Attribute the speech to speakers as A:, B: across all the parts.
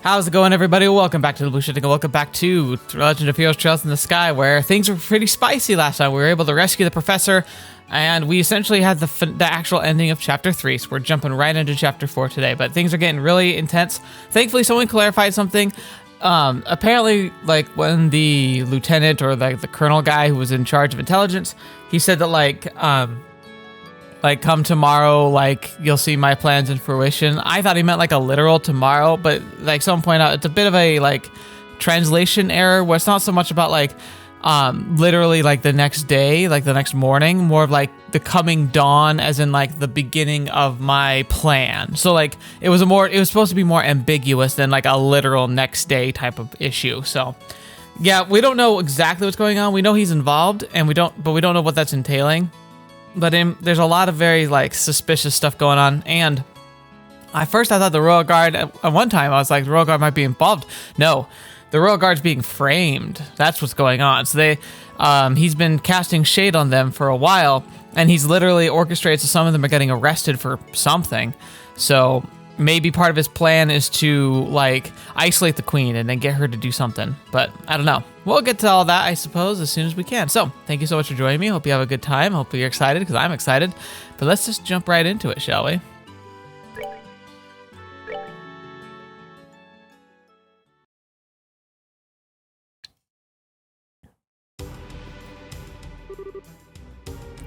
A: How's it going, everybody? Welcome back to the Blue Shifting, and welcome back to Legend of Heroes Trails in the Sky, where things were pretty spicy last time. We were able to rescue the professor, and we essentially had the actual ending of Chapter 3, so we're jumping right into Chapter 4 today, but things are getting really intense. Thankfully, someone clarified something. Apparently, like, when the lieutenant or the colonel guy who was in charge of intelligence, he said that, like, come tomorrow, like, you'll see my plans in fruition. I thought he meant, like, a literal tomorrow, but, like, someone pointed out, it's a bit of a, like, translation error, where it's not so much about, like, literally, like, the next day, like, the next morning, more of, like, the coming dawn, as in, like, the beginning of my plan. So, like, it was supposed to be more ambiguous than, like, a literal next day type of issue, so... Yeah, we don't know exactly what's going on. We know he's involved, and we don't know what that's entailing. But there's a lot of very, like, suspicious stuff going on, and at first I thought the Royal Guard, at one time I was like, the Royal Guard might be involved. No, the Royal Guard's being framed. That's what's going on. So he's been casting shade on them for a while, and he's literally orchestrated, so some of them are getting arrested for something. So maybe part of his plan is to, like, isolate the queen and then get her to do something, but I don't know. We'll get to all that, I suppose, as soon as we can. So, thank you so much for joining me. Hope you have a good time. Hope you're excited, because I'm excited. But let's just jump right into it, shall we?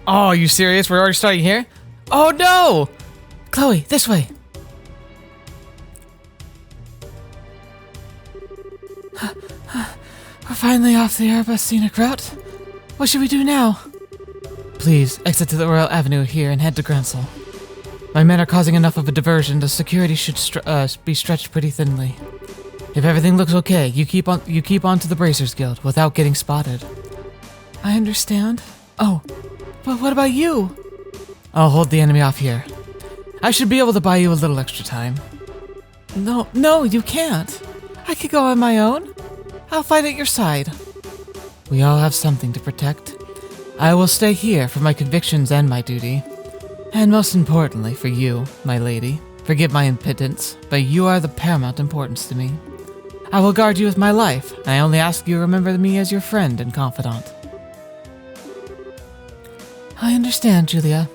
A: Oh, are you serious? We're already starting here? Oh, no! Chloe, this way. We're finally off the Airbus scenic route. What should we do now? Please, exit to the Royal Avenue here and head to Gransel. My men are causing enough of a diversion. The security should be stretched pretty thinly. If everything looks okay, you keep on to the Bracers Guild without getting spotted. I understand. Oh, but what about you? I'll hold the enemy off here. I should be able to buy you a little extra time. No, you can't. I could go on my own. I'll fight at your side. We all have something to protect. I will stay here for my convictions and my duty. And most importantly, for you, my lady. Forgive my impotence, but you are the paramount importance to me. I will guard you with my life, and I only ask you to remember me as your friend and confidant. I understand, Julia.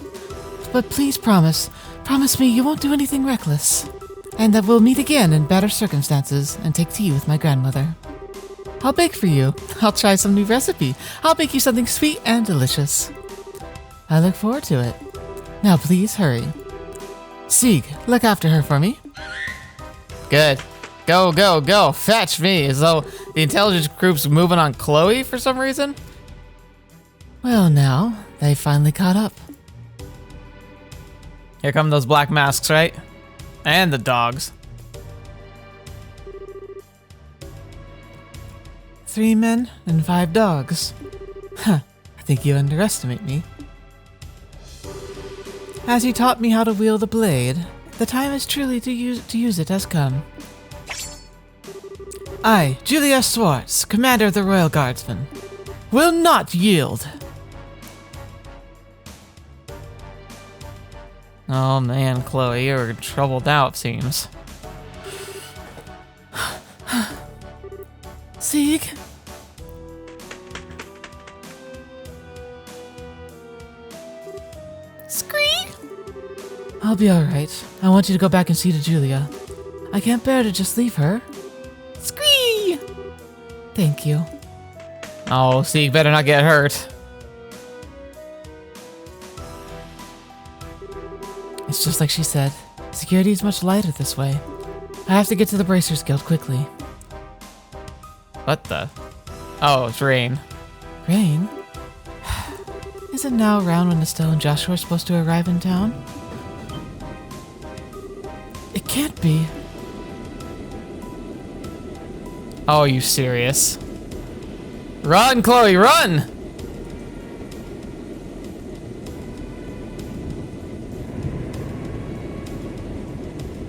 A: But please promise me you won't do anything reckless. And that we'll meet again in better circumstances and take tea with my grandmother. I'll bake for you. I'll try some new recipe. I'll bake you something sweet and delicious. I look forward to it. Now please hurry. Sieg, look after her for me. Good. Go. Fetch me. As though the intelligence group's moving on Chloe for some reason. Well, now, they finally caught up. Here come those black masks, right? And the dogs. 3 men and 5 dogs. Huh, I think you underestimate me. As you taught me how to wield a blade, the time is truly to use it has come. I, Julia Swartz, commander of the Royal Guardsmen, will not yield. Oh man, Chloe, you're in trouble now, it seems. Sieg? Scree? I'll be alright. I want you to go back and see to Julia. I can't bear to just leave her. Scree! Thank you. Oh, Sieg better not get hurt. It's just like she said. Security is much lighter this way. I have to get to the Bracers Guild quickly. What the? Oh, it's Rain. Rain? Is it now around when Estelle and Joshua are supposed to arrive in town? It can't be. Oh, are you serious? Run, Chloe, run!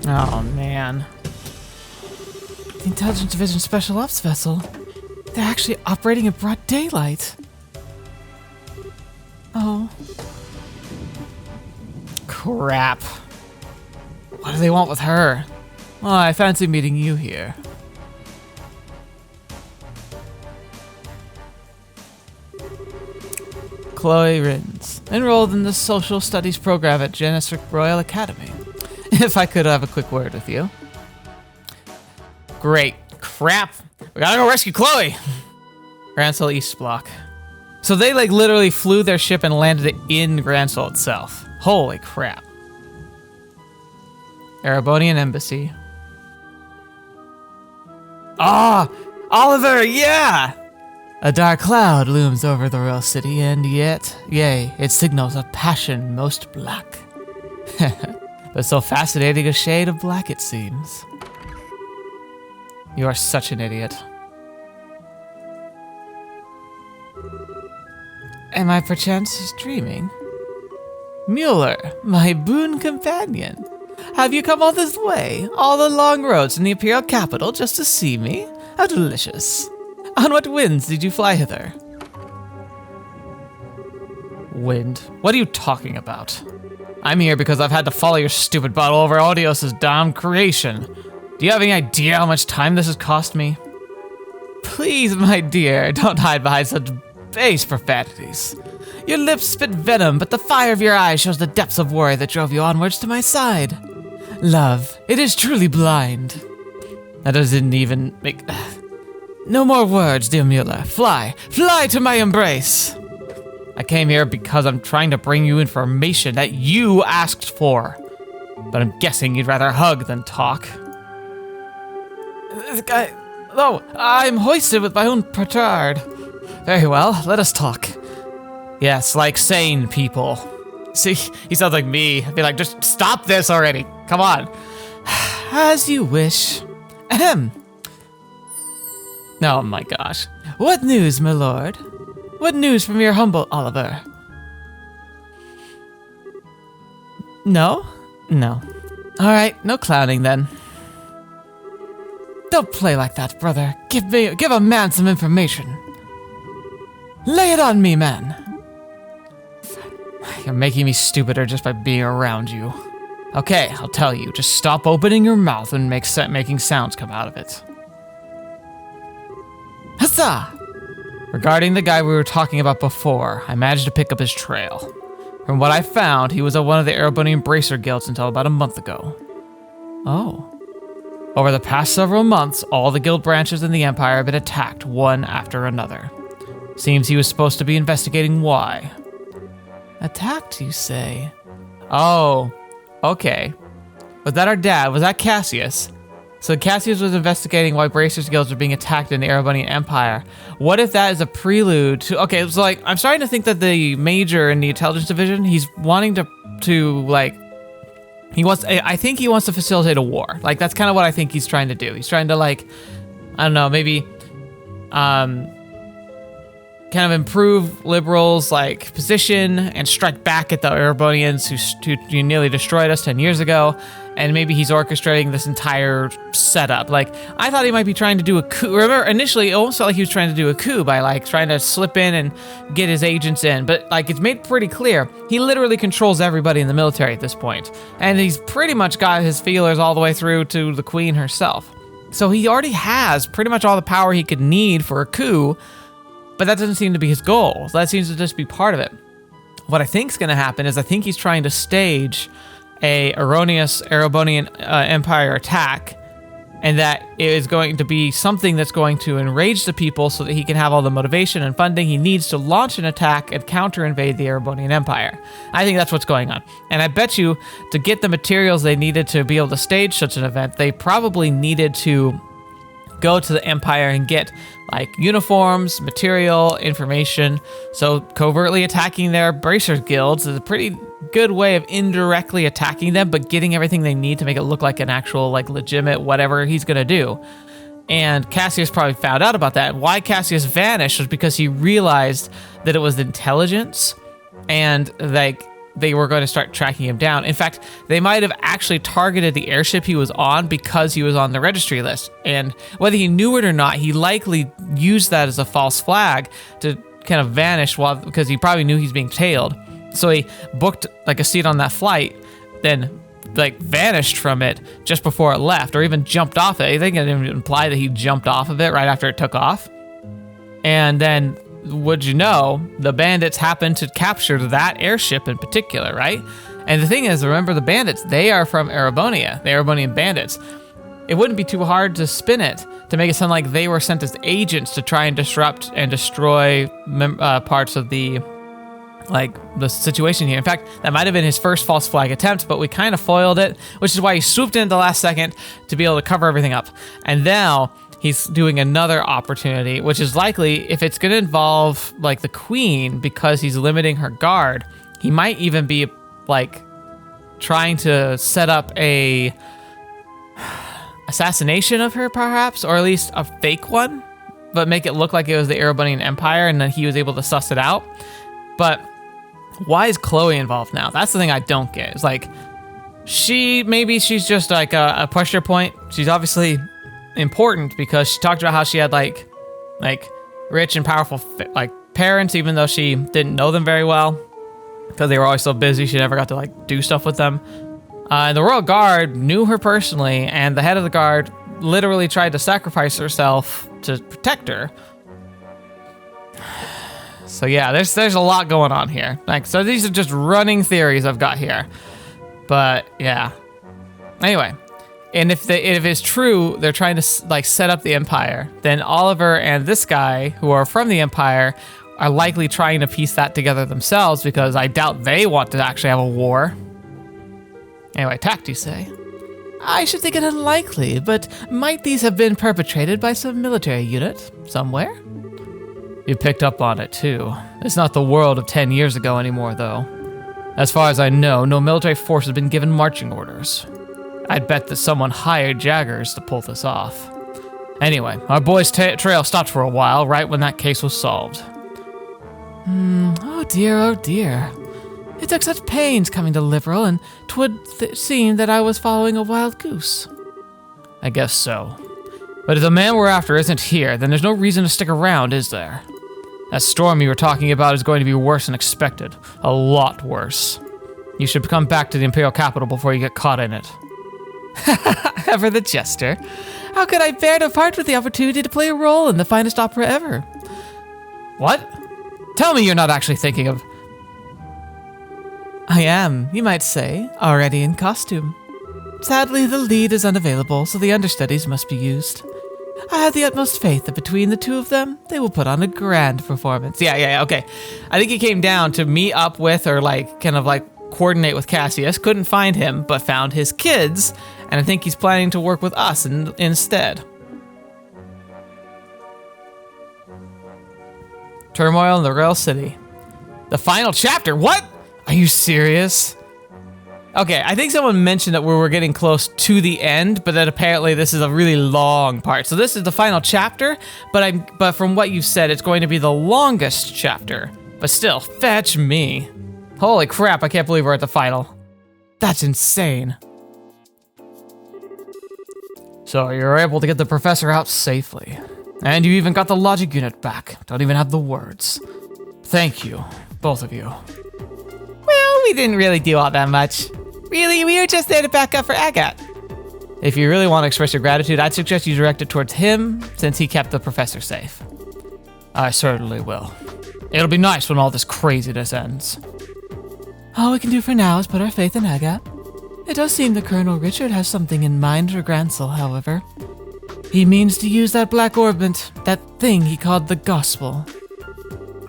A: Oh, man. The Intelligence Division Special Ops vessel. They're actually operating in broad daylight. Oh. Crap. What do they want with her? Oh, I fancy meeting you here. Chloe Rins, enrolled in the Social Studies program at Genesric Royal Academy. If I could have a quick word with you. Great. Crap. We gotta go rescue Chloe. Gransel East Block. So they like literally flew their ship and landed it in Gransel itself. Holy crap. Erebonian Embassy. Ah! Oliver, yeah! A dark cloud looms over the royal city, and yet, yea, it signals a passion most black. But so fascinating a shade of black it seems. You are such an idiot. Am I perchance dreaming? Mueller, my boon companion. Have you come all this way, all the long roads in the Imperial capital just to see me? How delicious. On what winds did you fly hither? Wind? What are you talking about? I'm here because I've had to follow your stupid bottle over Odios' damn creation. Do you have any idea how much time this has cost me? Please, my dear, don't hide behind such base profanities. Your lips spit venom, but the fire of your eyes shows the depths of worry that drove you onwards to my side. Love, it is truly blind. That doesn't even make... No more words, dear Mueller. Fly to my embrace. I came here because I'm trying to bring you information that you asked for. But I'm guessing you'd rather hug than talk. Oh, I'm hoisted with my own petard. Very well, let us talk. Yes, like sane people. See, he sounds like me. I'd be like, just stop this already. Come on. As you wish. Ahem. Oh my gosh. What news, my lord? What news from your humble Oliver? No? No. Alright, no clowning then. Don't play like that, brother. Give a man some information. Lay it on me, man. You're making me stupider just by being around you. Okay, I'll tell you. Just stop opening your mouth and making sounds come out of it. Huzzah! Regarding the guy we were talking about before, I managed to pick up his trail. From what I found, he was at one of the Erebonian Bracer Guilds until about a month ago. Oh. Over the past several months, all the guild branches in the Empire have been attacked, one after another. Seems he was supposed to be investigating why. Attacked, you say? Oh, okay. Was that our dad? Was that Cassius? So Cassius was investigating why Bracer's guilds are being attacked in the Erebonian Empire. What if that is a prelude to... Okay, it's like, I'm starting to think that the major in the intelligence division, he's wanting to like... I think he wants to facilitate a war. Like, that's kind of what I think he's trying to do. He's trying to, like, I don't know, maybe... kind of improve Liberl's like position and strike back at the Erebonians who nearly destroyed us 10 years ago, and maybe he's orchestrating this entire setup. Like, I thought he might be trying to do a coup. Remember, initially it almost felt like he was trying to do a coup by like trying to slip in and get his agents in, but like it's made pretty clear he literally controls everybody in the military at this point, and he's pretty much got his feelers all the way through to the Queen herself. So he already has pretty much all the power he could need for a coup. But that doesn't seem to be his goal. That seems to just be part of it. What I think is going to happen is I think he's trying to stage a erroneous Erebonian Empire attack, and that it is going to be something that's going to enrage the people so that he can have all the motivation and funding he needs to launch an attack and counter-invade the Erebonian Empire. I think that's what's going on. And I bet you to get the materials they needed to be able to stage such an event, they probably needed to go to the Empire and get like uniforms, material, information. So covertly attacking their Bracer guilds is a pretty good way of indirectly attacking them, but getting everything they need to make it look like an actual like legitimate whatever he's gonna do. And Cassius probably found out about that. Why Cassius vanished was because he realized that it was intelligence, and like they were going to start tracking him down. In fact, they might have actually targeted the airship he was on because he was on the registry list. And whether he knew it or not, he likely used that as a false flag to kind of vanish because he probably knew he's being tailed. So he booked like a seat on that flight, then like vanished from it just before it left, or even jumped off it. I think it even implied that he jumped off of it right after it took off. And then, would you know, the bandits happened to capture that airship in particular, right? And the thing is, remember the bandits, they are from Erebonia, the Erebonian bandits. It wouldn't be too hard to spin it to make it sound like they were sent as agents to try and disrupt and destroy parts of the situation here. In fact, that might have been his first false flag attempt, but we kind of foiled it, which is why he swooped in at the last second to be able to cover everything up. And now he's doing another opportunity, which is likely, if it's going to involve like the queen, because he's limiting her guard, he might even be like trying to set up a assassination of her, perhaps, or at least a fake one, but make it look like it was the Erebonian Empire, and then he was able to suss it out. But why is Chloe involved now? That's the thing I don't get. It's like, maybe she's just like a pressure point. She's obviously important because she talked about how she had like rich and powerful like parents, even though she didn't know them very well because they were always so busy. She never got to like do stuff with them. And the Royal Guard knew her personally, and the head of the guard literally tried to sacrifice herself to protect her. So yeah, there's a lot going on here. Like, so these are just running theories I've got here. But yeah. Anyway, and if it's true, they're trying to like set up the Empire, then Oliver and this guy, who are from the Empire, are likely trying to piece that together themselves, because I doubt they want to actually have a war. Anyway, tact, you say? I should think it unlikely, but might these have been perpetrated by some military unit somewhere? You picked up on it, too. It's not the world of 10 years ago anymore, though. As far as I know, no military force has been given marching orders. I'd bet that someone hired Jaggers to pull this off. Anyway, our boy's trail stopped for a while, right when that case was solved. Oh dear. It took such pains coming to Liberl, and 'twould seem that I was following a wild goose. I guess so. But if the man we're after isn't here, then there's no reason to stick around, is there? That storm you were talking about is going to be worse than expected. A lot worse. You should come back to the Imperial capital before you get caught in it. Ever the jester. How could I bear to part with the opportunity to play a role in the finest opera ever? What? Tell me you're not actually thinking of... I am, you might say, already in costume. Sadly, the lead is unavailable, so the understudies must be used. I have the utmost faith that between the two of them, they will put on a grand performance. Yeah, okay. I think he came down to meet up with, or like, kind of like coordinate with Cassius. Couldn't find him, but found his kids, and I think he's planning to work with us instead. Turmoil in the Rail City. The final chapter, what? Are you serious? Okay, I think someone mentioned that we were getting close to the end, but that apparently this is a really long part. So this is the final chapter, but from what you've said, it's going to be the longest chapter. But still, fetch me. Holy crap, I can't believe we're at the final. That's insane. So you're able to get the professor out safely. And you even got the logic unit back. Don't even have the words. Thank you, both of you. Well, we didn't really do all that much. Really, we were just there to back up for Agate. If you really want to express your gratitude, I'd suggest you direct it towards him, since he kept the professor safe. I certainly will. It'll be nice when all this craziness ends. All we can do for now is put our faith in Agate. It does seem that Colonel Richard has something in mind for Grancel, however. He means to use that black orbment, that thing he called the gospel.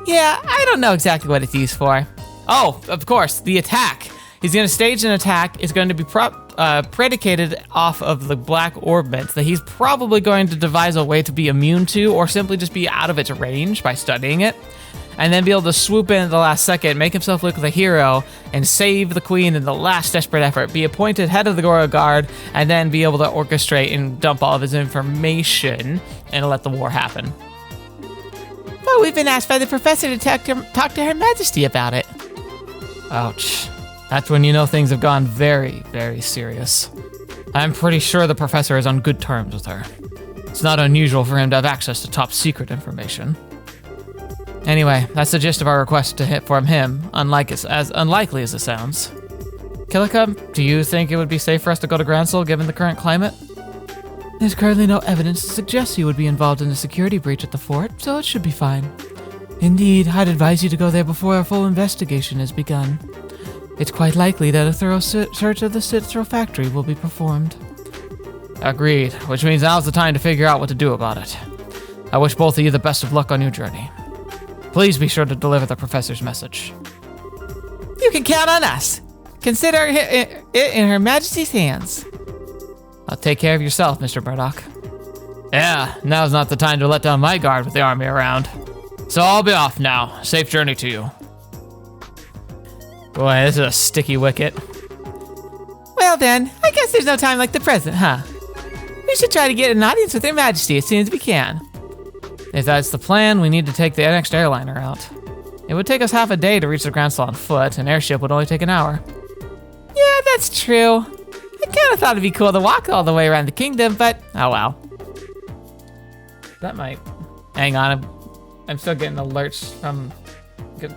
A: Yeah, I don't know exactly what it's used for. Oh, of course, the attack. He's going to stage an attack. It's going to be predicated off of the black orbment that he's probably going to devise a way to be immune to, or simply just be out of its range by studying it, and then be able to swoop in at the last second, make himself look like a hero, and save the queen in the last desperate effort, be appointed head of the Royal Guard, and then be able to orchestrate and dump all of his information and let the war happen. But we've been asked by the professor to talk to Her Majesty about it. Ouch. That's when you know things have gone very, very serious. I'm pretty sure the professor is on good terms with her. It's not unusual for him to have access to top secret information. Anyway, that's the gist of our request from him, as unlikely as it sounds. Killica, do you think it would be safe for us to go to Gransel given the current climate? There's currently no evidence to suggest you would be involved in a security breach at the fort, so it should be fine. Indeed, I'd advise you to go there before a full investigation has begun. It's quite likely that a thorough search of the Citro factory will be performed. Agreed, which means now's the time to figure out what to do about it. I wish both of you the best of luck on your journey. Please be sure to deliver the professor's message. You can count on us. Consider it in Her Majesty's hands. Take care of yourself, Mr. Murdoch. Yeah, now's not the time to let down my guard with the army around. So I'll be off now. Safe journey to you. Boy, this is a sticky wicket. Well then, I guess there's no time like the present, huh? We should try to get an audience with Her Majesty as soon as we can. If that's the plan, we need to take the next airliner out. It would take us half a day to reach the Gransel on foot. An airship would only take an hour. Yeah, that's true. I kind of thought it'd be cool to walk all the way around the kingdom, but oh well. That might... Hang on, I'm still getting alerts from...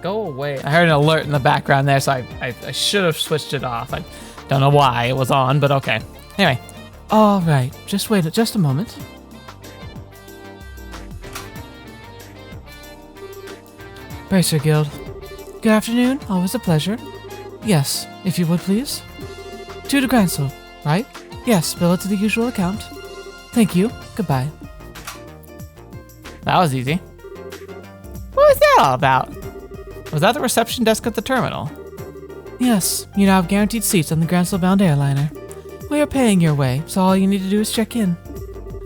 A: Go away. I heard an alert in the background there, so I should have switched it off. I don't know why it was on, but okay. Anyway. All right, just wait just a moment. Bracer Guild. Good afternoon, always a pleasure. Yes, if you would please. To the Gransel, right? Yes, bill it to the usual account. Thank you, goodbye. That was easy. What was that all about? Was that the reception desk at the terminal? Yes, you now have guaranteed seats on the Gransel-bound airliner. We are paying your way, so all you need to do is check in.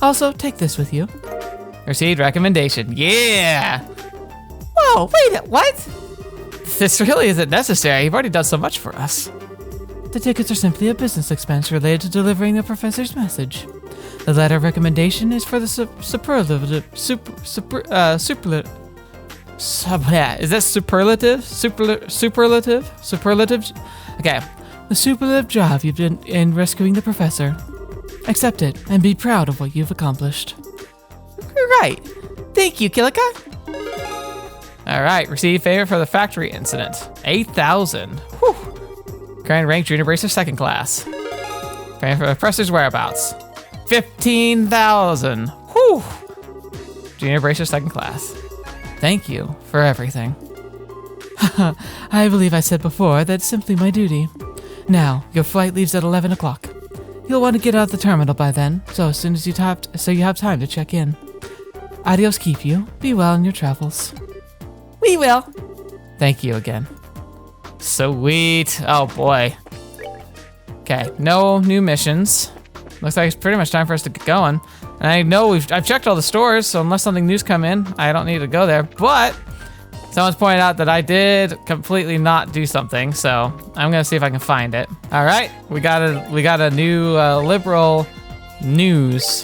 A: Also, take this with you. Received recommendation, yeah! Whoa, wait, what? This really isn't necessary. You've already done so much for us. The tickets are simply a business expense related to delivering the professor's message. The letter of recommendation is for the superlative. Is that superlative? Superlative? Okay. The superlative job you've done in rescuing the professor. Accept it and be proud of what you've accomplished. Right. Thank you, Killica. All right. Receive favor for the factory incident. 8,000. Whew. Current rank junior bracer second class. Favor for the professor's whereabouts. 15,000. Whew. Junior bracer second class. Thank you for everything. I believe I said before that's simply my duty. Now, your flight leaves at 11 o'clock. You'll want to get out of the terminal by then, so as soon as you have time to check in. Adios keep you. Be well in your travels. We will. Thank you again. Sweet. Oh boy. Okay, no new missions. Looks like it's pretty much time for us to get going. And I know I've checked all the stores, so unless something new's come in, I don't need to go there. But someone's pointed out that I did completely not do something, so I'm gonna see if I can find it. All right, we got a new Liberl news,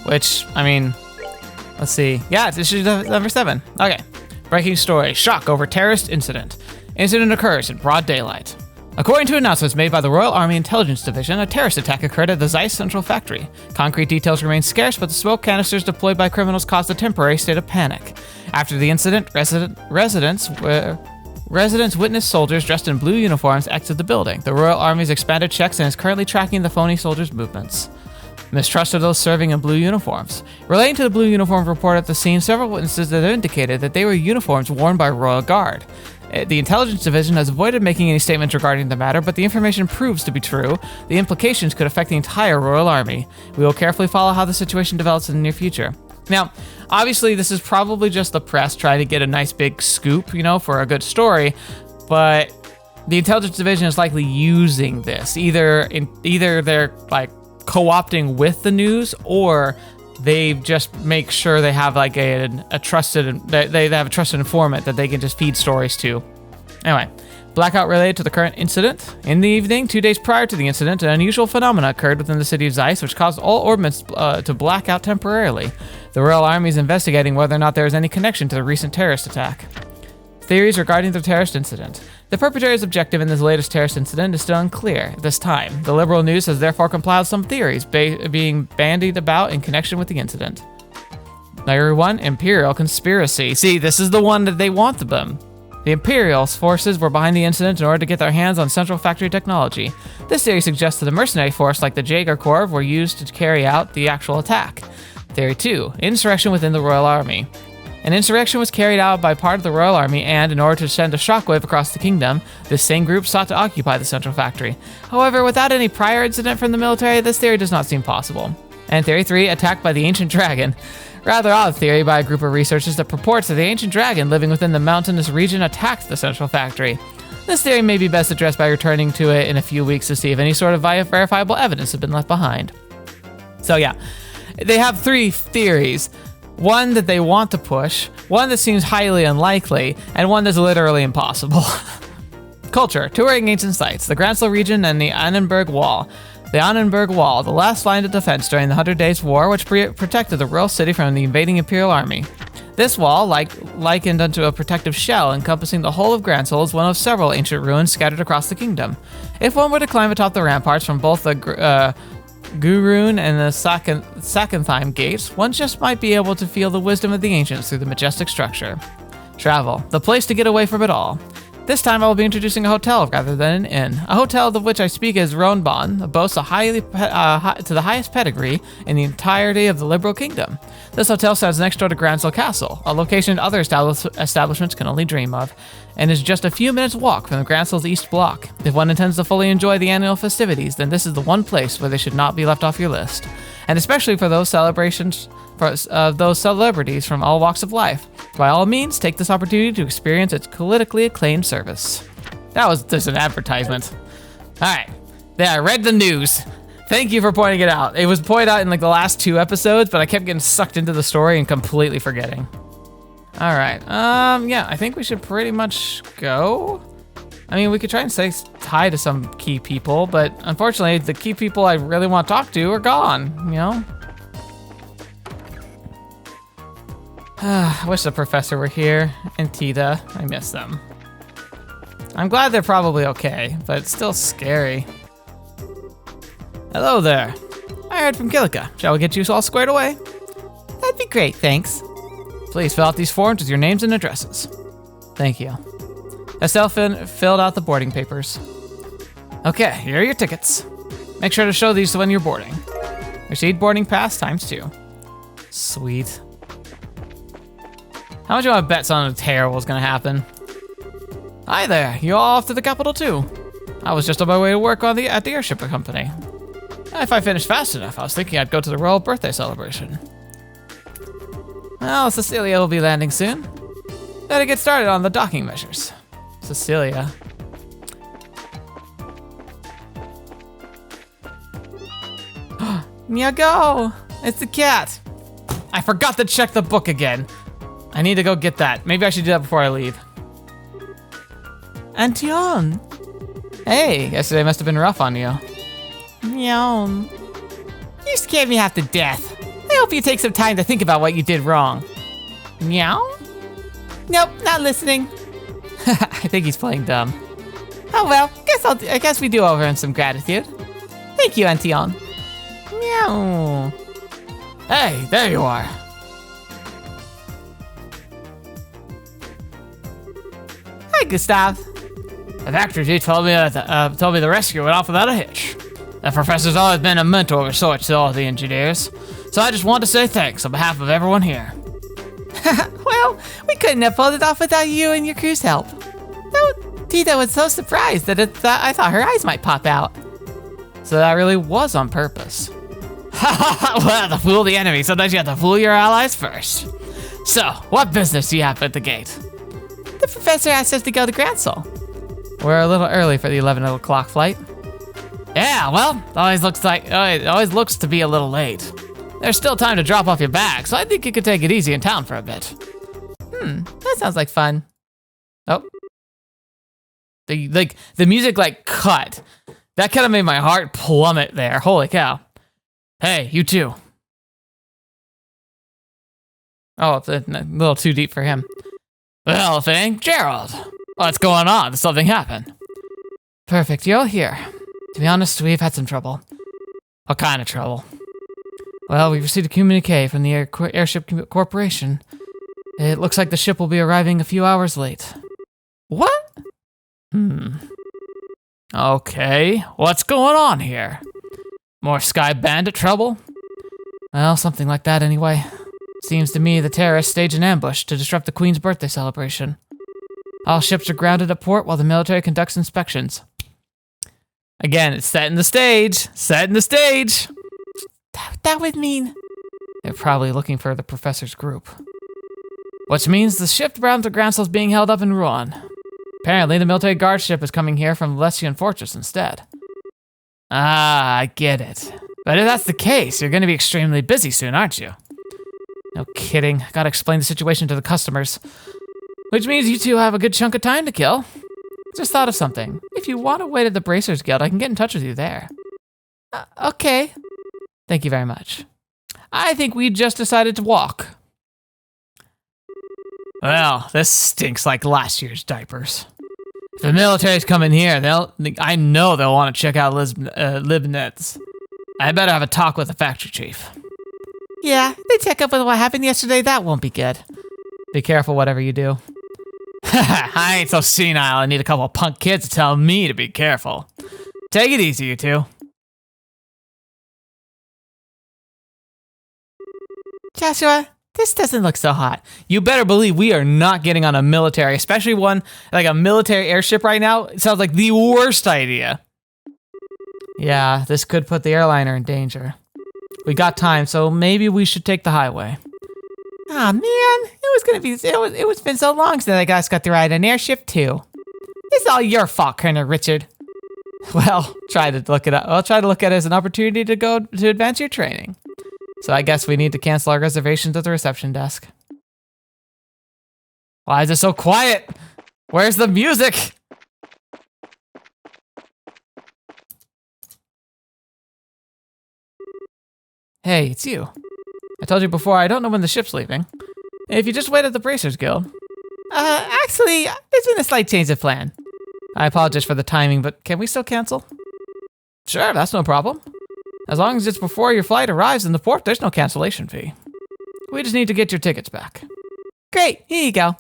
A: which I mean, let's see. Yeah, it's issue number 7. Okay, breaking story: shock over terrorist incident. Incident occurs in broad daylight. According to announcements made by the Royal Army Intelligence Division, a terrorist attack occurred at the Zeiss Central Factory. Concrete details remain scarce, but the smoke canisters deployed by criminals caused a temporary state of panic. After the incident, residents witnessed soldiers dressed in blue uniforms exit the building. The Royal Army's expanded checks and is currently tracking the phony soldiers' movements. Mistrust of those serving in blue uniforms. Relating to the blue uniform report at the scene, several witnesses have indicated that they were uniforms worn by Royal Guard. The Intelligence Division has avoided making any statements regarding the matter, but the information proves to be true. The implications could affect the entire Royal Army. We will carefully follow how the situation develops in the near future. Now, obviously, this is probably just the press trying to get a nice big scoop, you know, for a good story, but the Intelligence Division is likely using this. Either they're like co-opting with the news, or they just make sure they have like a trusted, they have a trusted informant that they can just feed stories to. Anyway, blackout related to the current incident. In the evening, 2 days prior to the incident, an unusual phenomenon occurred within the city of Zeiss, which caused all ordnance to black out temporarily. The Royal Army is investigating whether or not there is any connection to the recent terrorist attack. Theories regarding the terrorist incident. The perpetrator's objective in this latest terrorist incident is still unclear at this time. The Liberl news has therefore compiled some theories being bandied about in connection with the incident. Layer 1, Imperial Conspiracy. See, this is the one that they want them. The Imperial forces were behind the incident in order to get their hands on Central Factory technology. This theory suggests that a mercenary force like the Jaeger Corps were used to carry out the actual attack. Theory 2. Insurrection within the Royal Army. An insurrection was carried out by part of the Royal Army, and in order to send a shockwave across the kingdom, this same group sought to occupy the Central Factory. However, without any prior incident from the military, this theory does not seem possible. And Theory 3. Attack by the Ancient Dragon. Rather odd theory by a group of researchers that purports that the ancient dragon living within the mountainous region attacked the Central Factory. This theory may be best addressed by returning to it in a few weeks to see if any sort of verifiable evidence has been left behind. So yeah, they have 3 theories. One that they want to push, one that seems highly unlikely, and one that's literally impossible. Culture, touring ancient sites, the Gransel region and the Annenberg Wall. The Annenberg Wall, the last line of defense during the 100 Days War, which protected the royal city from the invading Imperial army. This wall, likened unto a protective shell encompassing the whole of Gransel, is one of several ancient ruins scattered across the kingdom. If one were to climb atop the ramparts from both the Gurun and the Sakentheim gates, one just might be able to feel the wisdom of the ancients through the majestic structure. Travel, the place to get away from it all. This time I will be introducing a hotel rather than an inn. A hotel of which I speak is Ronbon, boasts a to the highest pedigree in the entirety of the Liberl Kingdom. This hotel stands next door to Gransel Castle, a location other establishments can only dream of, and is just a few minutes walk from Gransel's East Block. If one intends to fully enjoy the annual festivities, then this is the one place where they should not be left off your list. And especially for those celebrations of those celebrities from all walks of life. By all means, take this opportunity to experience its politically acclaimed service. That was just an advertisement. Alright, there, I read the news. Thank you for pointing it out. It was pointed out in like the last 2 episodes, but I kept getting sucked into the story and completely forgetting. Alright, yeah, I think we should pretty much go. I mean, we could try and say hi to some key people, but unfortunately, the key people I really want to talk to are gone, you know? I wish the professor were here, and Tita. I miss them. I'm glad they're probably okay, but it's still scary. Hello there. I heard from Kilika. Shall we get you all squared away? That'd be great, thanks. Please fill out these forms with your names and addresses. Thank you. Estelle filled out the boarding papers. Okay, here are your tickets. Make sure to show these when you're boarding. Receipt boarding pass ×2. Sweet. How much do I bet something terrible is gonna happen? Hi there, you all off to the capital too? I was just on my way to work at the airship company. If I finished fast enough, I was thinking I'd go to the royal birthday celebration. Well, Cecilia will be landing soon. Better get started on the docking measures. Cecilia. Miago! It's the cat! I forgot to check the book again. I need to go get that. Maybe I should do that before I leave. Antion! Hey, yesterday must have been rough on you. Meow. You scared me half to death. I hope you take some time to think about what you did wrong. Meow? Nope, not listening. I think he's playing dumb. Oh well, I guess we do owe him some gratitude. Thank you, Antion. Meow. Hey, there you are. Hi, Gustav. The factory chief told me the rescue went off without a hitch. The professor's always been a mentor of sorts to all the engineers, so I just want to say thanks on behalf of everyone here. Well, we couldn't have pulled it off without you and your crew's help. Though Tita was so surprised that I thought her eyes might pop out. So that really was on purpose. Well, to fool the enemy, sometimes you have to fool your allies first. So, what business do you have at the gate? The professor asked us to go to Gransel. We're a little early for the 11 o'clock flight. Yeah, well, it always looks to be a little late. There's still time to drop off your bag, so I think you could take it easy in town for a bit. That sounds like fun. Oh. The music cut. That kind of made my heart plummet there. Holy cow. Hey, you too. Oh, it's a little too deep for him. Well, if it ain't Gerald. What's going on? Did something happen? Perfect, you're all here. To be honest, we've had some trouble. What kind of trouble? Well, we received a communique from the Airship Corporation. It looks like the ship will be arriving a few hours late. What? Okay, what's going on here? More Sky Bandit trouble? Well, something like that anyway. Seems to me the terrorists stage an ambush to disrupt the Queen's birthday celebration. All ships are grounded at port while the military conducts inspections. Again, it's setting the stage. Setting the stage. That would mean they're probably looking for the professor's group. Which means the ship around the ground cell is being held up in Rouen. Apparently, the military guard ship is coming here from Lessian Fortress instead. Ah, I get it. But if that's the case, you're going to be extremely busy soon, aren't you? No kidding. Gotta explain the situation to the customers. Which means you two have a good chunk of time to kill. Just thought of something. If you want to wait at the Bracers Guild, I can get in touch with you there. Okay. Thank you very much. I think we just decided to walk. Well, this stinks like last year's diapers. If the military's coming here, I know they'll want to check out Libnets. I better have a talk with the factory chief. Yeah, they check up with what happened yesterday. That won't be good. Be careful whatever you do. I ain't so senile. I need a couple of punk kids to tell me to be careful. Take it easy, you two. Joshua, this doesn't look so hot. You better believe we are not getting on a military, especially one like a military airship right now. It sounds like the worst idea. Yeah, this could put the airliner in danger. We got time, so maybe we should take the highway. Aw, man, it's been so long since I got to ride an airship too. It's all your fault, Colonel Richard. Well, try to look it up. I'll try to look at it as an opportunity to go to advance your training. So I guess we need to cancel our reservations at the reception desk. Why is it so quiet? Where's the music? Hey, it's you. I told you before, I don't know when the ship's leaving. If you just wait at the Bracers Guild. Actually, there's been a slight change of plan. I apologize for the timing, but can we still cancel? Sure, that's no problem. As long as it's before your flight arrives in the port, there's no cancellation fee. We just need to get your tickets back. Great, here you go.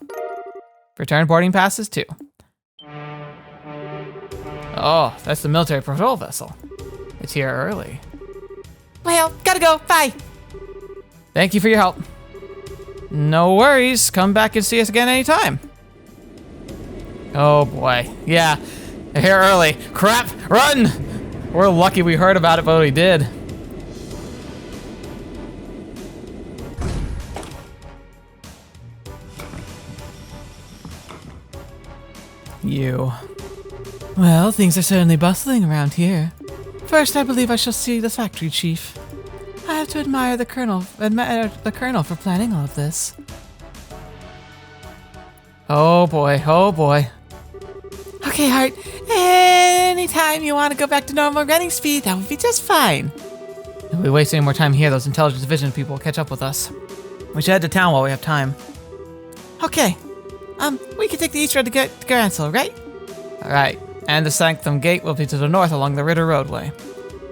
A: Return boarding passes too. Oh, that's the military patrol vessel. It's here early. Well, gotta go, bye. Thank you for your help. No worries, come back and see us again anytime. Oh boy, yeah, they're here early. Crap, run! We're lucky we heard about it, but we did. You. Well, things are certainly bustling around here. First, I believe I shall see the factory chief. I have to admire the colonel for planning all of this. Oh boy, oh boy. Okay, Hart. Anytime you want to go back to normal running speed, that would be just fine. If we waste any more time here, those intelligence division people will catch up with us. We should head to town while we have time. Okay. We can take the east road to get to Garansel, right? Alright. And the Sanctum Gate will be to the north along the Ritter Roadway.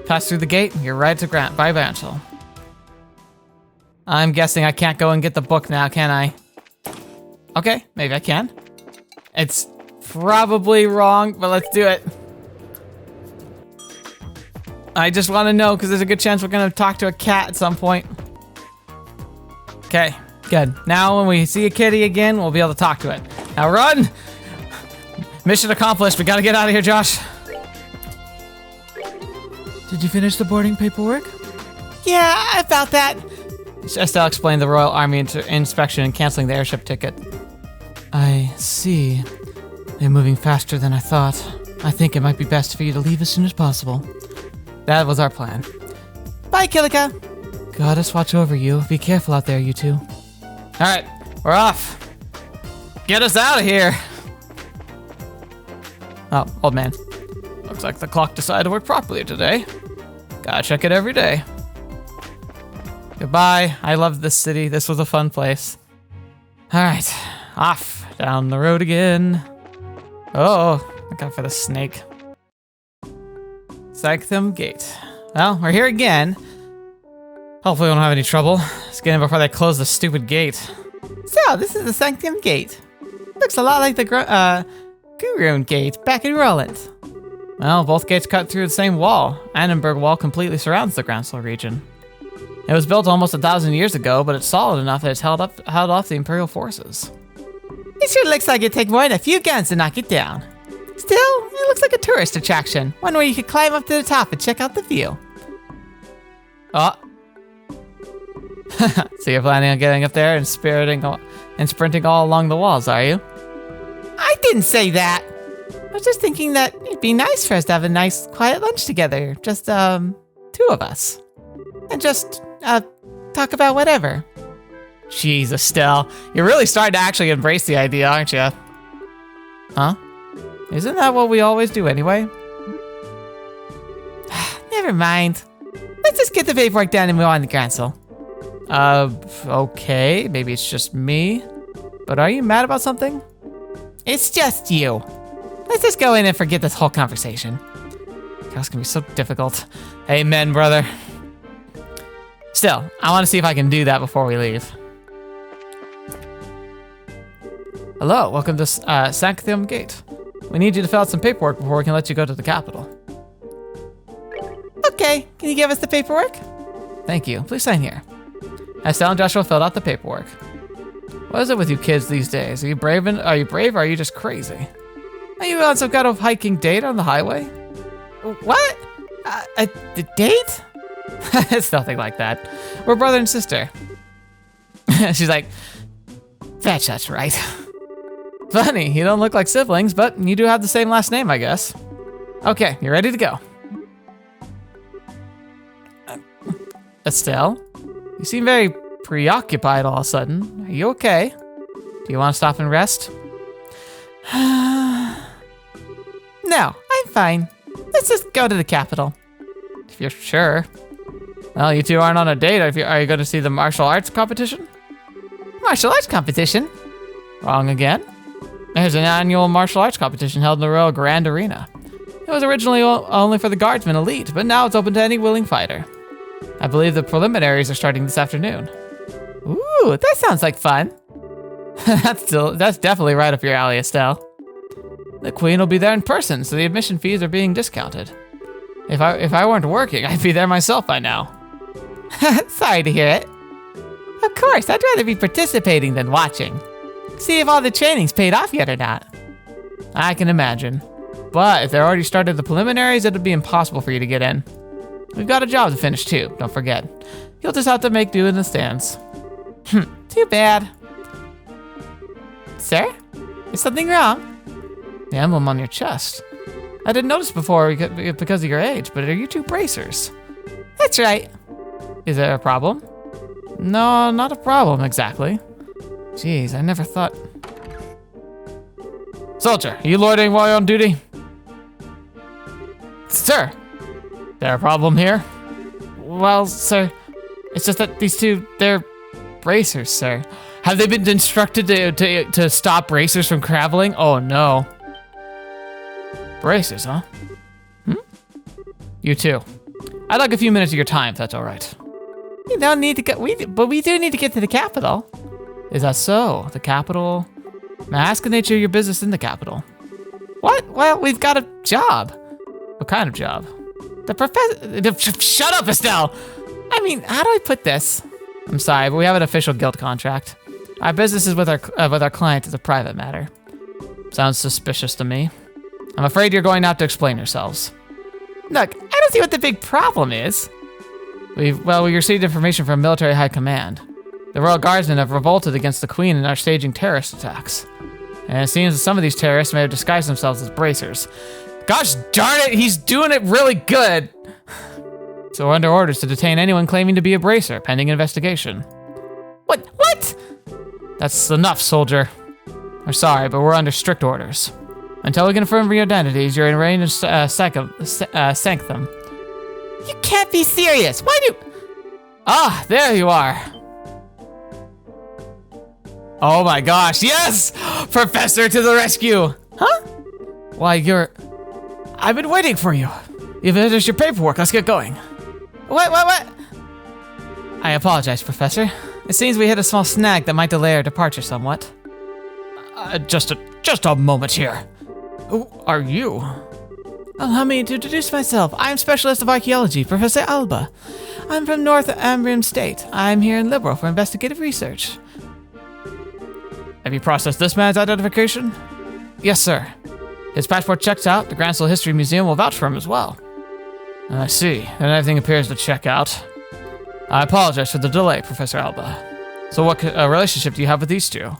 A: Pass through the gate, and you're right to by Garansel. I'm guessing I can't go and get the book now, can I? Okay, maybe I can. It's probably wrong, but let's do it. I just want to know because there's a good chance we're going to talk to a cat at some point. Okay, good. Now when we see a kitty again, we'll be able to talk to it. Now run! Mission accomplished. We got to get out of here, Josh. Did you finish the boarding paperwork? Yeah, about that. Estelle explained the Royal Army inspection and canceling the airship ticket. I see. They're moving faster than I thought. I think it might be best for you to leave as soon as possible. That was our plan. Bye, Kilika. Goddess watch over you. Be careful out there, you two. Alright, we're off. Get us out of here. Oh, old man. Looks like the clock decided to work properly today. Gotta check it every day. Goodbye. I love this city. This was a fun place. Alright, off down the road again. Oh, look out for the snake. Sanctum Gate. Well, we're here again. Hopefully we don't have any trouble. Let's get in before they close the stupid gate. So, this is the Sanctum Gate. Looks a lot like the Gurun Gate, back in Roland. Well, both gates cut through the same wall. Annenberg Wall completely surrounds the Groundsel region. It was built almost 1,000 years ago, but it's solid enough that it's held off the Imperial forces. It sure looks like it'd take more than a few guns to knock it down. Still, it looks like a tourist attraction, one where you could climb up to the top and check out the view. Oh. So you're planning on getting up there and sprinting all along the walls, are you? I didn't say that. I was just thinking that it'd be nice for us to have a nice, quiet lunch together. Just, 2 of us. And just, talk about whatever. Jeez, Estelle. You're really starting to actually embrace the idea, aren't you? Huh? Isn't that what we always do anyway? Never mind. Let's just get the paperwork done and move on to Groundsel. Okay. Maybe it's just me. But are you mad about something? It's just you. Let's just go in and forget this whole conversation. That's gonna be so difficult. Amen, brother. Still, I want to see if I can do that before we leave. Hello, welcome to Sanctum Gate. We need you to fill out some paperwork before we can let you go to the capital. Okay, can you give us the paperwork? Thank you. Please sign here. Estelle and Joshua filled out the paperwork. What is it with you kids these days? Are you brave or are you just crazy? Are you on some kind of hiking date on the highway? What? A date? It's nothing like that. We're brother and sister. She's like, that's right. Funny, you don't look like siblings, but you do have the same last name, I guess. Okay, you're ready to go. Estelle, you seem very preoccupied all of a sudden. Are you okay? Do you want to stop and rest? No, I'm fine. Let's just go to the capital. If you're sure. Well, you two aren't on a date. Are you going to see the martial arts competition? Martial arts competition? Wrong again. There's an annual martial arts competition held in the Royal Grand Arena. It was originally only for the Guardsmen elite, but now it's open to any willing fighter. I believe the preliminaries are starting this afternoon. Ooh, that sounds like fun. That's definitely right up your alley, Estelle. The Queen will be there in person, so the admission fees are being discounted. If I weren't working, I'd be there myself by now. Sorry to hear it. Of course, I'd rather be participating than watching. See if all the training's paid off yet or not. I can imagine. But if they already started the preliminaries, it'd be impossible for you to get in. We've got a job to finish too, don't forget. You'll just have to make do in the stands. Too bad. Sir? Is something wrong? The emblem on your chest. I didn't notice before because of your age, but are you two bracers? That's right. Is there a problem? No, not a problem exactly. Jeez, I never thought. Soldier, are you loitering while you're on duty? Sir, is there a problem here? Well, sir, it's just that these two, they're bracers, sir. Have they been instructed to stop bracers from traveling? Oh no. Bracers, huh? You too. I'd like a few minutes of your time, if that's all right. We don't need to go, but we do need to get to the capital. Is that so? The capital? May I ask the nature of your business in the capital? What? Well, we've got a job. What kind of job? The professor. Shut up, Estelle! I mean, how do I put this? I'm sorry, but we have an official guild contract. Our business is with our client is a private matter. Sounds suspicious to me. I'm afraid you're going to have to explain yourselves. Look, I don't see what the big problem is. We received information from military high command. The Royal Guardsmen have revolted against the Queen and are staging terrorist attacks. And it seems that some of these terrorists may have disguised themselves as bracers. Gosh darn it, he's doing it really good! So we're under orders to detain anyone claiming to be a bracer, pending investigation. What? That's enough, soldier. We're sorry, but we're under strict orders. Until we confirm your identities, you're in range of Sanctum. You can't be serious. Why do... Ah, there you are. Oh my gosh, yes! Professor to the rescue! Huh? Why, I've been waiting for you. You've finished your paperwork, let's get going. What? I apologize, Professor. It seems we hit a small snag that might delay our departure somewhat. Just a moment here. Who are you? Allow me to introduce myself. I am Specialist of Archaeology, Professor Alba. I'm from North Ambrian State. I'm here in Liberl for investigative research. Have you processed this man's identification? Yes, sir. His passport checks out. The Grand Soul History Museum will vouch for him as well. I see. And everything appears to check out. I apologize for the delay, Professor Alba. So what relationship do you have with these two?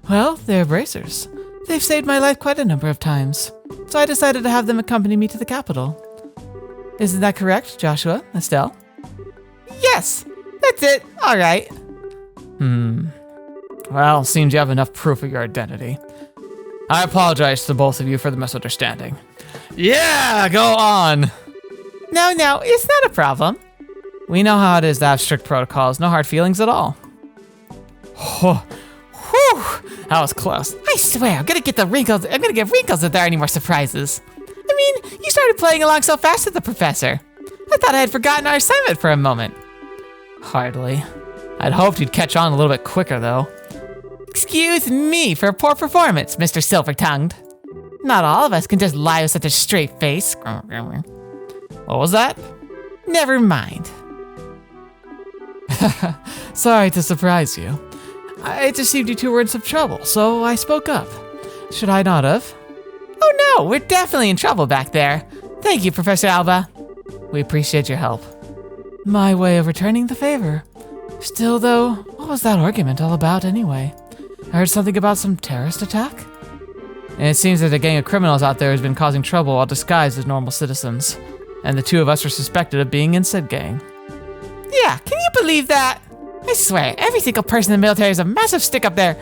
A: Well, they're bracers. They've saved my life quite a number of times. So I decided to have them accompany me to the capital. Isn't that correct, Joshua, Estelle? Yes, that's it. All right. Well, seems you have enough proof of your identity. I apologize to both of you for the misunderstanding. Yeah, go on. No, it's not a problem. We know how it is to have strict protocols. No hard feelings at all. Oh, whew, that was close. I swear, I'm gonna get wrinkles if there are any more surprises. I mean, you started playing along so fast with the professor. I thought I had forgotten our assignment for a moment. Hardly. I'd hoped you'd catch on a little bit quicker, though. Excuse me for a poor performance, Mr. Silver-Tongued. Not all of us can just lie with such a straight face. What was that? Never mind. Sorry to surprise you. I perceived you two were in some trouble, so I spoke up. Should I not have? Oh no, we're definitely in trouble back there. Thank you, Professor Alba. We appreciate your help. My way of returning the favor. Still though, what was that argument all about anyway? I heard something about some terrorist attack? And it seems that a gang of criminals out there has been causing trouble while disguised as normal citizens. And the two of us are suspected of being in said gang. Yeah, can you believe that? I swear, every single person in the military is a massive stick up there.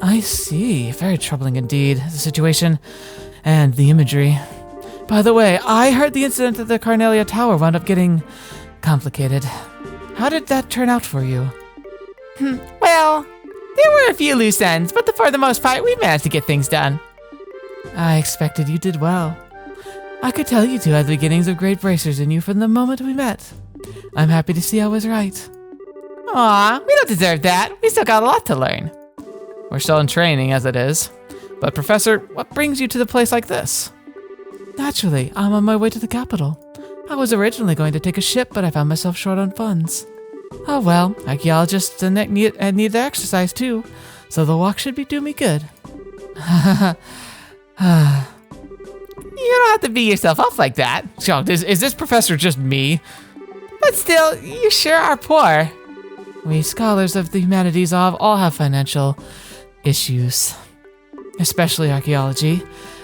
A: I see. Very troubling indeed, the situation and the imagery. By the way, I heard the incident at the Carnelia Tower wound up getting complicated. How did that turn out for you? Well, there were a few loose ends, but for the most part, we managed to get things done. I expected you did well. I could tell you two had the beginnings of great bracers in you from the moment we met. I'm happy to see I was right. Aw, we don't deserve that. We still got a lot to learn. We're still in training as it is. But Professor, what brings you to the place like this? Naturally, I'm on my way to the capital. I was originally going to take a ship, but I found myself short on funds. Oh well, archaeologists need their exercise too, so the walk should do me good. You don't have to beat yourself up like that. So, is this professor just me? But still, you sure are poor. We scholars of the humanities all have financial issues, especially archaeology.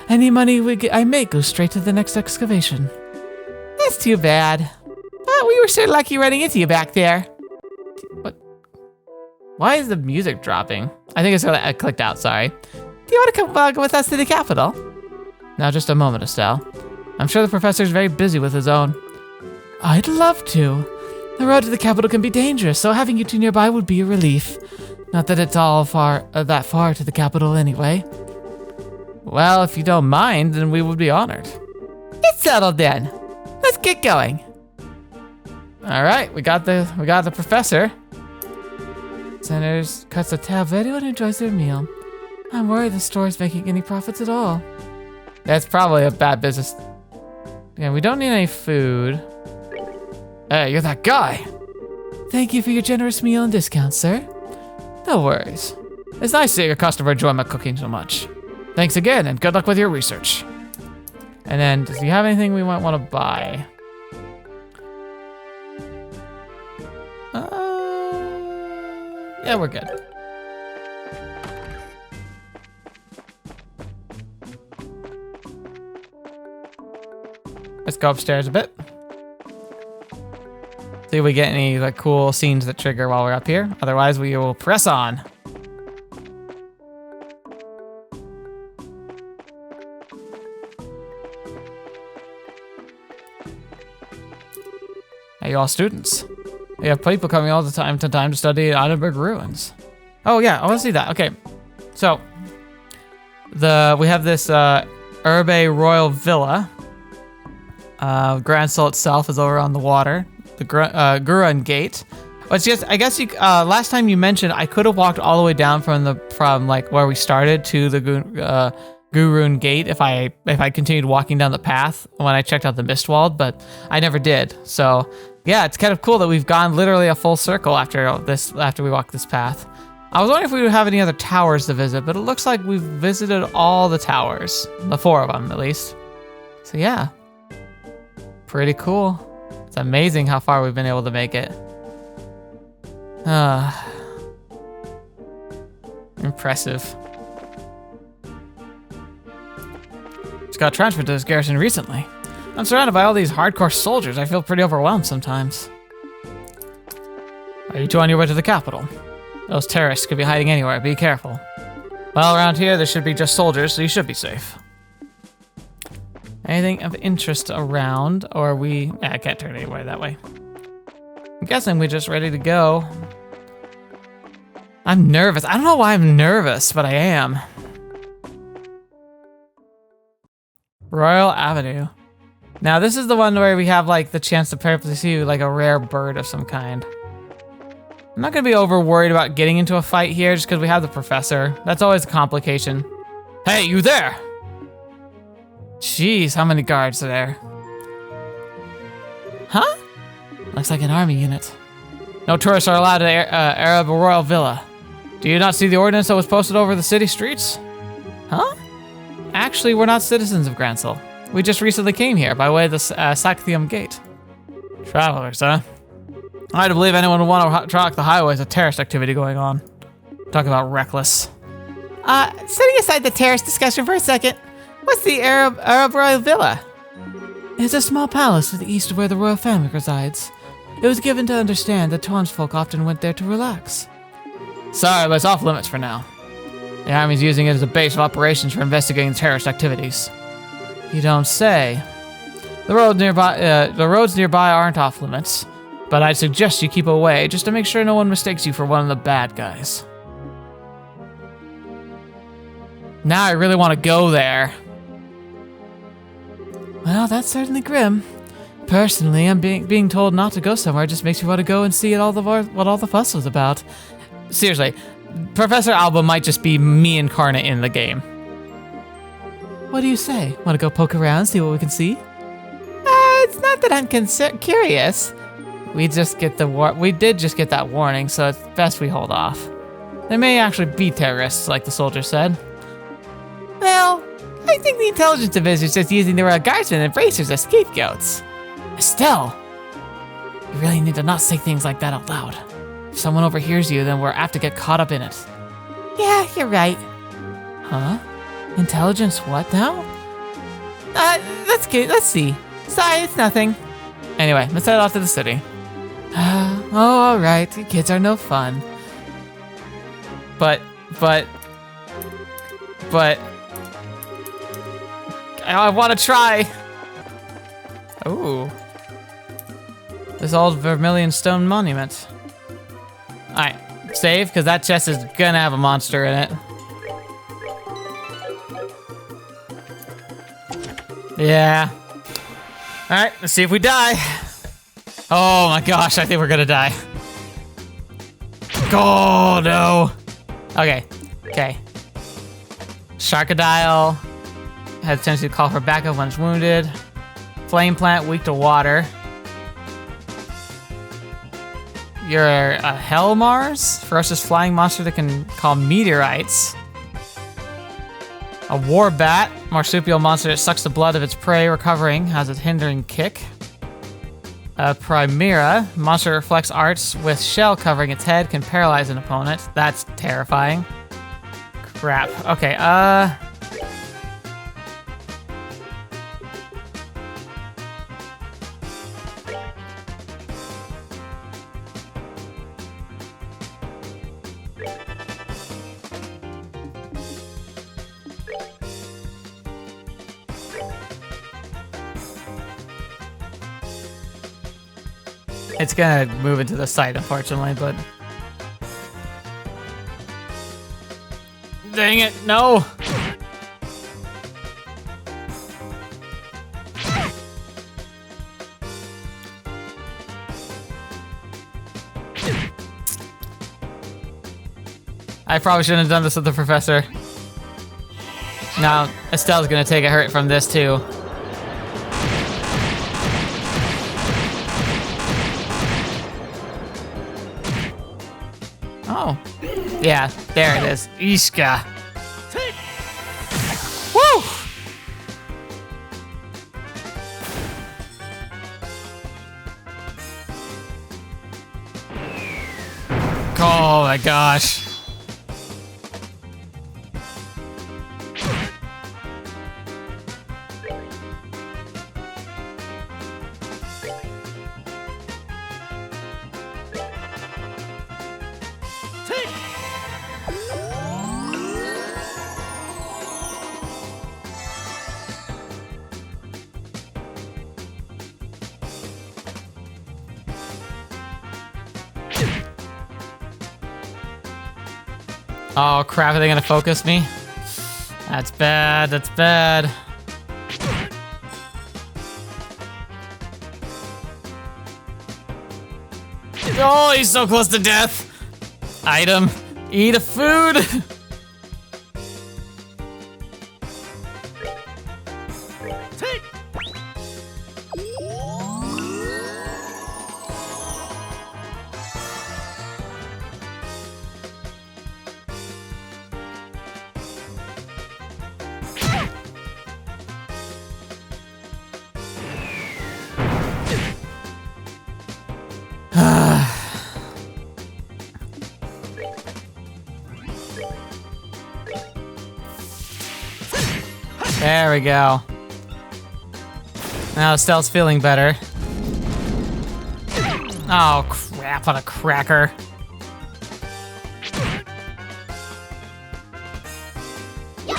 A: Any money I make goes straight to the next excavation. That's too bad. But we were so lucky running into you back there. What? Why is the music dropping? I think it's because I clicked out, sorry. Do you want to come with us to the capital? Now just a moment, Estelle. I'm sure the professor's very busy with his own. I'd love to. The road to the capital can be dangerous, so having you two nearby would be a relief. Not that it's all that far to the capital anyway. Well, if you don't mind, then we would be honored. It's settled then. Let's get going. All right, we got the professor. Centers cuts the tab for anyone who enjoys their meal. I'm worried the store's making any profits at all. That's probably a bad business. Yeah, we don't need any food. Hey, you're that guy. Thank you for your generous meal and discount, sir. No worries. It's nice to see your customer enjoy my cooking so much. Thanks again, and good luck with your research. And then, does he have anything we might want to buy? Yeah, we're good. Let's go upstairs a bit. See if we get any like cool scenes that trigger while we're up here. Otherwise, we will press on. Hey, you all students. We have people coming all the time to study Edinburgh ruins. Oh yeah, I want to see that. Okay, so we have this Urbe Royal Villa. Grand Soul itself is over on the water. The Gurun Gate. It's just, I guess you. Last time you mentioned I could have walked all the way down from like where we started to the Gurun Gate if I continued walking down the path when I checked out the Mistwald, but I never did. So yeah, it's kind of cool that we've gone literally a full circle after we walked this path. I was wondering if we would have any other towers to visit, but it looks like we've visited all the towers, the 4 of them at least. So yeah, pretty cool. It's amazing how far we've been able to make it. Impressive. Just got transferred to this garrison recently. I'm surrounded by all these hardcore soldiers. I feel pretty overwhelmed sometimes. Are you two on your way to the capital? Those terrorists could be hiding anywhere. Be careful. Well, around here there should be just soldiers, so you should be safe. Anything of interest around, or we... I can't turn anywhere that way. I'm guessing we're just ready to go. I'm nervous. I don't know why I'm nervous, but I am. Royal Avenue. Now this is the one where we have like the chance to purposely see like a rare bird of some kind. I'm not gonna be over worried about getting into a fight here just because we have the professor. That's always a complication. Hey, you there! Jeez, how many guards are there? Huh? Looks like an army unit. No tourists are allowed to Arab Royal Villa. Do you not see the ordinance that was posted over the city streets? Huh? Actually, we're not citizens of Gransel. We just recently came here by way of the Sakthium Gate. Travelers, huh? I don't believe anyone would want to track the highway as a terrorist activity going on. Talk about reckless. Setting aside the terrorist discussion for a second, what's the Arab Royal Villa? It's a small palace to the east of where the royal family resides. It was given to understand that townsfolk often went there to relax. Sorry, but it's off limits for now. The army's using it as a base of operations for investigating terrorist activities. You don't say. The roads nearby aren't off limits, but I'd suggest you keep away just to make sure no one mistakes you for one of the bad guys. Now I really want to go there. Well, that's certainly grim. Personally, I'm being told not to go somewhere just makes me want to go and see what all the fuss was about. Seriously, Professor Alba might just be me incarnate in the game. What do you say? Want to go poke around, see what we can see? It's not that I'm curious. We did just get that warning, so it's best we hold off. There may actually be terrorists, like the soldier said. Well, I think the intelligence division is just using the royal guardsmen and bracers as scapegoats. Estelle, you really need to not say things like that out loud. If someone overhears you, then we're apt to get caught up in it. Yeah, you're right. Huh? Intelligence what now? That's good. Let's see. Sorry, it's nothing. Anyway, let's head off to the city. Oh, all right. Kids are no fun. But I want to try. Ooh. This old vermilion stone monument. Alright, save, because that chest is gonna have a monster in it. Yeah. Alright, let's see if we die. Oh my gosh, I think we're gonna die. Oh no. Okay. Sharkadile has a tendency to call for backup when it's wounded. Flame plant, weak to water. You're a Hell Mars, ferocious flying monster that can call meteorites. A War Bat, marsupial monster that sucks the blood of its prey, recovering, has a hindering kick. A Primera, monster that reflects arts with shell covering its head, can paralyze an opponent. That's terrifying. Crap. Okay, it's gonna move into the site, unfortunately, but... Dang it, no! I probably shouldn't have done this with the professor. Now, Estelle's gonna take a hurt from this too. Oh. Yeah, there it is. Ishka. Woo! Oh my gosh. Oh crap, are they gonna focus me? That's bad, that's bad. Oh, he's so close to death. Item, eat a food. There we go. Now Estelle's feeling better. Oh crap on a cracker.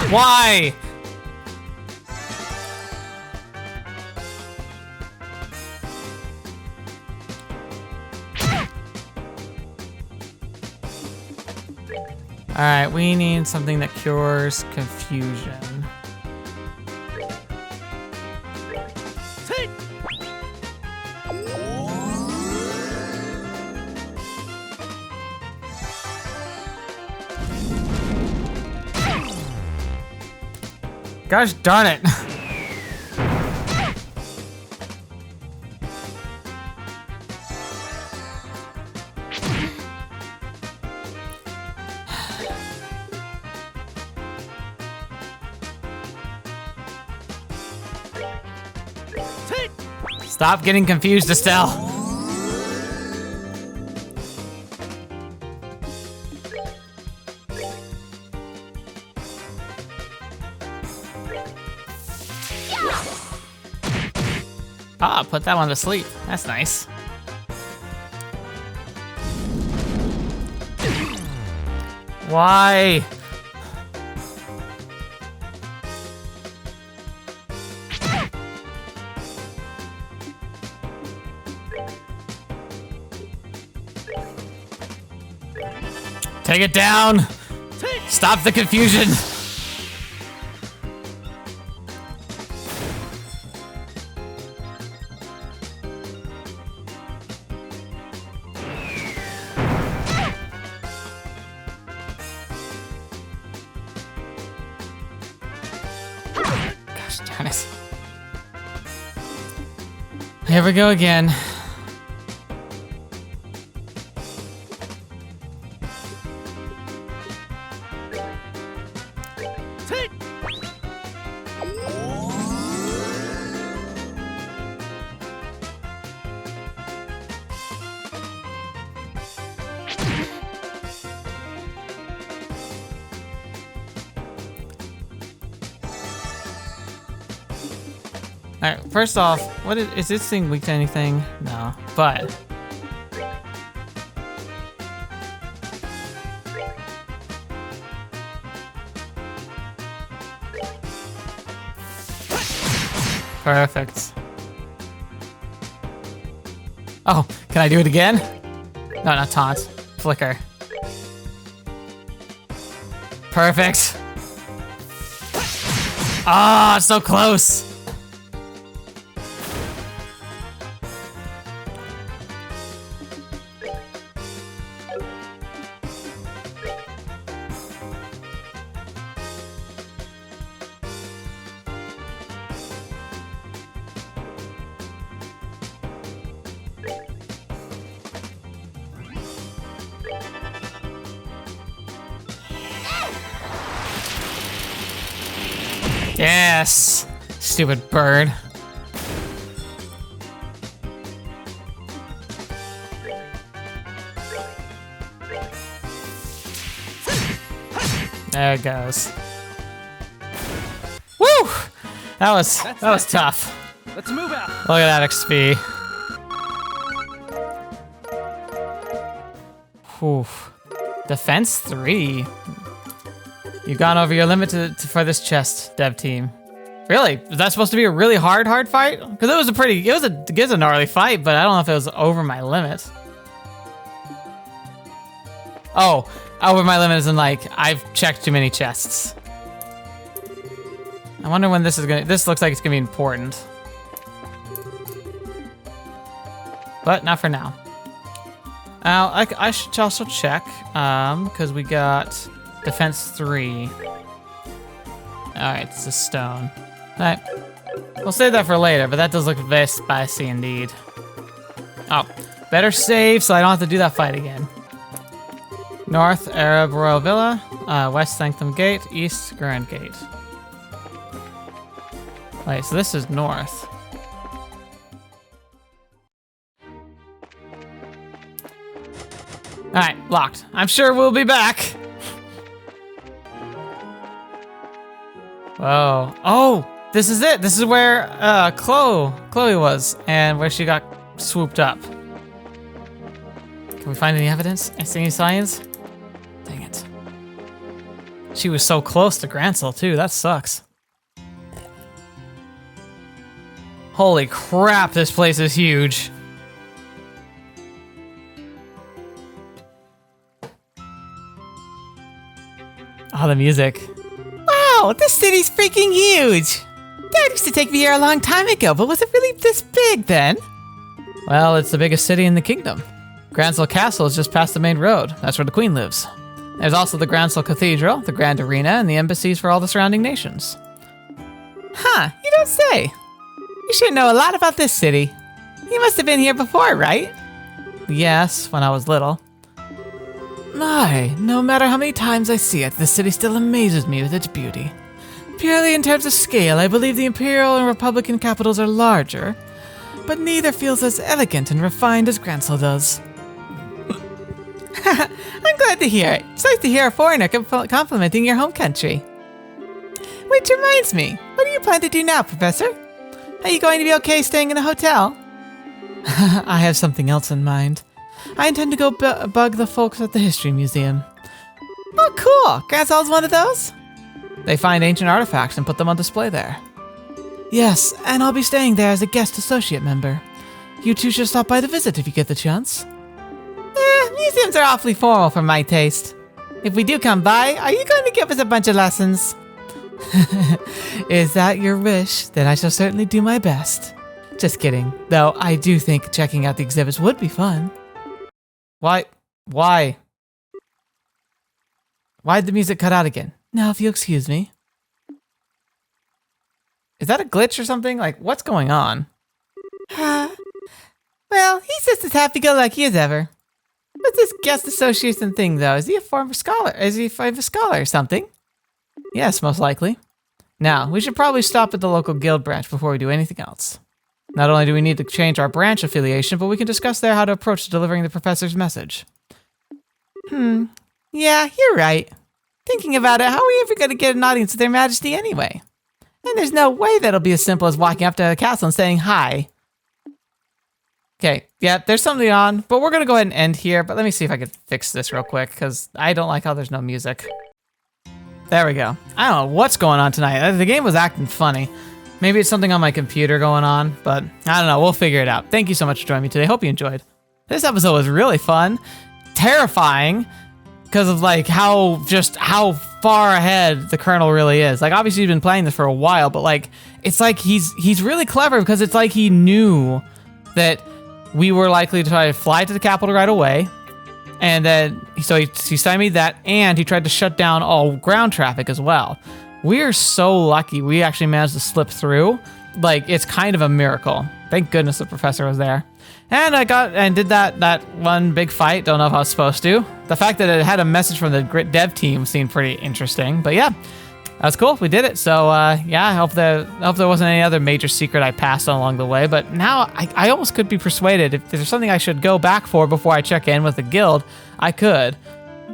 A: Why? Alright, we need something that cures confusion. Gosh darn it. Stop getting confused, Estelle. Ah, put that one to sleep. That's nice. Why? Take it down. Stop the confusion. Gosh darn it. Here we go again. Alright, first off, what is this thing weak to anything? No, but perfect. Oh, can I do it again? No, not taunt. Flicker. Perfect. Ah, oh, so close. Yes! Stupid bird. There it goes. Woo! That was tough.
B: Let's move out.
A: Look at that XP. Whew. Defense 3. You've gone over your limit for this chest, dev team. Really? Was that supposed to be a really hard fight? Because it was a gnarly fight, but I don't know if it was over my limit. Oh, over my limit is in like, I've checked too many chests. I wonder when this looks like it's gonna be important. But not for now. I should also check, because we got defense 3. Alright, it's a stone. Alright, we'll save that for later, but that does look very spicy indeed. Oh, better save so I don't have to do that fight again. North, Arab Royal Villa, West Sanctum Gate, East Grand Gate. Wait, so this is north. Alright, locked. I'm sure we'll be back. Whoa. Oh, this is it. This is where Chloe was and where she got swooped up. Can we find any evidence? Any signs? Dang it. She was so close to Grancel too. That sucks. Holy crap, this place is huge. Oh, the music. Wow, this city's freaking huge! Dad used to take me here a long time ago, but was it really this big then? Well, it's the biggest city in the kingdom. Grancel Castle is just past the main road. That's where the Queen lives. There's also the Grancel Cathedral, the Grand Arena, and the embassies for all the surrounding nations. Huh, you don't say. You sure know a lot about this city. You must have been here before, right? Yes, when I was little. My, no matter how many times I see it, the city still amazes me with its beauty. Purely in terms of scale, I believe the Imperial and Republican capitals are larger, but neither feels as elegant and refined as Grancel does. I'm glad to hear it. It's nice to hear a foreigner complimenting your home country. Which reminds me, what do you plan to do now, Professor? Are you going to be okay staying in a hotel? I have something else in mind. I intend to go bug the folks at the History Museum. Oh, cool! Grancel's one of those? They find ancient artifacts and put them on display there. Yes, and I'll be staying there as a guest associate member. You two should stop by to visit if you get the chance. Museums are awfully formal for my taste. If we do come by, are you going to give us a bunch of lessons? Is that your wish? Then I shall certainly do my best. Just kidding. Though I do think checking out the exhibits would be fun. Why? Why'd the music cut out again? Now, if you'll excuse me. Is that a glitch or something? Like, what's going on? Well, he's just as happy-go-lucky as ever. What's this guest association thing, though? Is he a former scholar? Is he a famous scholar or something? Yes, most likely. Now, we should probably stop at the local guild branch before we do anything else. Not only do we need to change our branch affiliation, but we can discuss there how to approach delivering the professor's message. Yeah, you're right. Thinking about it, how are we ever going to get an audience with Their Majesty anyway? And there's no way that'll be as simple as walking up to the castle and saying hi. Okay, yeah, there's something on, but we're going to go ahead and end here. But let me see if I can fix this real quick, because I don't like how there's no music. There we go. I don't know what's going on tonight. The game was acting funny. Maybe it's something on my computer going on, but I don't know. We'll figure it out. Thank you so much for joining me today. Hope you enjoyed. This episode was really fun. Terrifying, because of like how far ahead the Colonel really is. Like, obviously he's been playing this for a while, but like it's like he's really clever, because it's like he knew that we were likely to try to fly to the capital right away. And then, so he stymied that, and he tried to shut down all ground traffic as well. We are so lucky we actually managed to slip through. Like, it's kind of a miracle. Thank goodness the professor was there. And I did that one big fight. Don't know if I was supposed to. The fact that it had a message from the dev team seemed pretty interesting. But yeah, That's cool. We did it. So yeah, I hope there wasn't any other major secret I passed on along the way. But now I almost could be persuaded if there's something I should go back for before I check in with the guild, I could.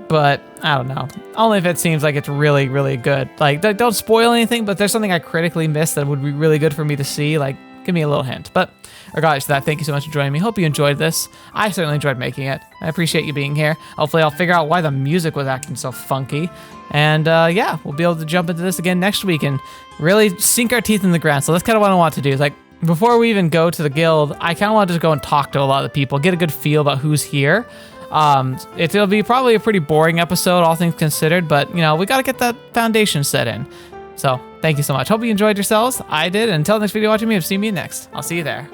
A: But I don't know. Only if it seems like it's really, really good. Like, don't spoil anything, but if there's something I critically missed that would be really good for me to see, like, give me a little hint. But regardless of that, thank you so much for joining me. Hope you enjoyed this. I certainly enjoyed making it. I appreciate you being here. Hopefully I'll figure out why the music was acting so funky. And yeah, we'll be able to jump into this again next week and really sink our teeth in the ground. So that's kind of what I want to do. Is like, before we even go to the guild, I kind of want to just go and talk to a lot of the people, get a good feel about who's here. It'll be probably a pretty boring episode, all things considered, but you know, we got to get that foundation set in. So thank you so much. Hope you enjoyed yourselves. I did. And until next video watching me, see me next. I'll see you there.